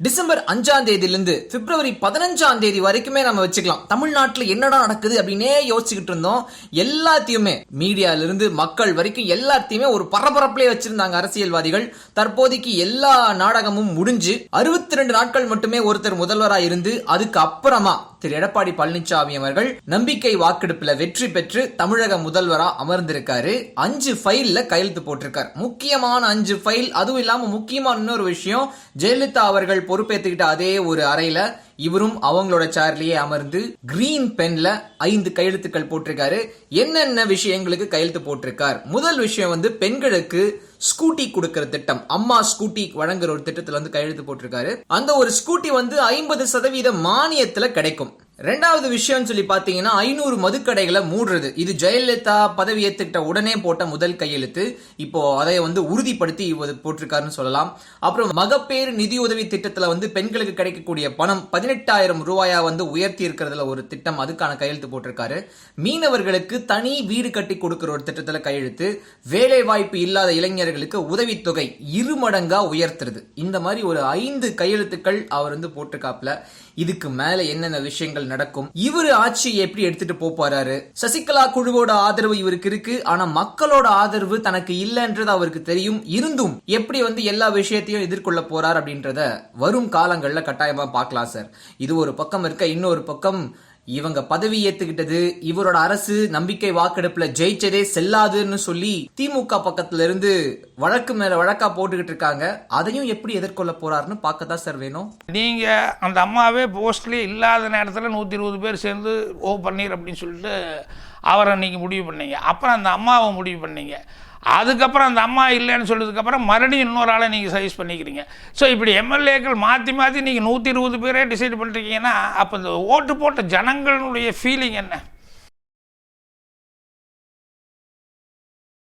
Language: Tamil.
டிசம்பர் 5ஆம் தேதியிலிருந்து பிப்ரவரி 15ஆம் தேதி வரைக்குமே நம்ம வச்சுக்கலாம். தமிழ்நாட்டுல என்னடா நடக்குது அப்படின்னே யோசிச்சுக்கிட்டு இருந்தோம். எல்லாத்தையுமே மீடியால இருந்து மக்கள் வரைக்கும் எல்லாத்தையுமே ஒரு பரபரப்பிலே வச்சிருந்தாங்க அரசியல்வாதிகள். தற்போதைக்கு எல்லா நாடகமும் முடிஞ்சு 62 நாட்கள் மட்டுமே ஒருத்தர் முதல்வராக இருந்து அதுக்கு அப்புறமா திரு எடப்பாடி பழனிசாமி அவர்கள் நம்பிக்கை வாக்கெடுப்புல வெற்றி பெற்று தமிழக முதல்வரா அமர்ந்திருக்காரு. 5 ஃபைல்ல கையெழுத்து போட்டிருக்காரு. முக்கியமான 5 ஃபைல். அதுவும் இல்லாம முக்கியமான இன்னொரு விஷயம், ஜெயலலிதா அவர்கள் பொறுப்பேற்றுக்கிட்ட அதே ஒரு அறையில இவரும் அவங்களோட சேர்லயே அமர்ந்து கிரீன் பென்ல 5 கையெழுத்துக்கள் போட்டிருக்காரு. என்னென்ன விஷயங்களுக்கு கையெழுத்து போட்டிருக்கார்? முதல் விஷயம் பெண்களுக்கு ஸ்கூட்டி கொடுக்கிற திட்டம், அம்மா ஸ்கூட்டி வழங்குற ஒரு திட்டத்துல கையெழுத்து போட்டிருக்காரு. அந்த ஒரு ஸ்கூட்டி 50% மானியத்துல கிடைக்கும். ரெண்டாவது விஷயம் சொல்லி பாத்தீங்கன்னா 500 மதுக்கடைகளை மூடுறது. இது ஜெயலலிதா பதவி ஏத்துக்கிட்ட உடனே போட்ட முதல் கையெழுத்து. இப்போ அதை உறுதிப்படுத்தி போட்டிருக்காருன்னு சொல்லலாம். அப்புறம் மகப்பேறு நிதியுதவி திட்டத்துல பெண்களுக்கு கிடைக்கக்கூடிய பணம் 18,000 ரூபாயா உயர்த்தி இருக்கிறதுல ஒரு திட்டம், அதுக்கான கையெழுத்து போட்டிருக்காரு. மீனவர்களுக்கு தனி வீடு கட்டி கொடுக்கிற ஒரு திட்டத்துல கையெழுத்து. வேலை வாய்ப்பு இல்லாத இளைஞர்களுக்கு உதவித்தொகை 2 மடங்கா உயர்த்துறது. இந்த மாதிரி ஒரு 5 கையெழுத்துக்கள் அவர் போட்டிருக்காப்ல. இதுக்கு மேல என்னென்ன விஷயங்கள் நடக்கும், இவரு ஆட்சி எப்படி எடுத்துட்டு போறாரு, சசிகலா குழுவோட ஆதரவு இவருக்கு இருக்கு, ஆனா மக்களோட ஆதரவு தனக்கு இல்லைன்றது அவருக்கு தெரியும். இருந்தும் எப்படி எல்லா விஷயத்தையும் எதிர்கொள்ள போறார் அப்படின்றத வரும் காலங்கள்ல கட்டாயமா பார்க்கலாம் சார். இது ஒரு பக்கம் இருக்க, இன்னொரு பக்கம் இவங்க பதவி ஏத்துக்கிட்டது, இவரோட அரசு நம்பிக்கை வாக்கெடுப்புல ஜெயிச்சதே செல்லாதுன்னு சொல்லி திமுக பக்கத்துல இருந்து வழக்கு மேல வழக்கா போட்டுக்கிட்டு இருக்காங்க. அதையும் எப்படி எதிர்கொள்ள போறாருன்னு பார்க்கதான் சார் வேணும். நீங்க அந்த அம்மாவே போஸ்ட்லயே இல்லாத நேரத்தில் 120 பேர் சேர்ந்து பன்னீர் அப்படின்னு சொல்லிட்டு அவரை நீங்க முடிவு பண்ணீங்க. அப்புறம் அந்த அம்மாவை முடிவு பண்ணீங்க. அதுக்கப்புறம் அந்த அம்மா இல்லைன்னு சொல்லியதுக்கப்புறம் மறுபடியும் இன்னொரு ஆளை நீங்கள் சஜஸ்ட் பண்ணிக்கிறீங்க. ஸோ இப்படி எம்எல்ஏக்கள் மாற்றி நீங்கள் 120 பேரே டிசைட் பண்ணிருக்கீங்கன்னா அப்போ இந்த ஓட்டு போட்ட ஜனங்களுடைய ஃபீலிங் என்ன?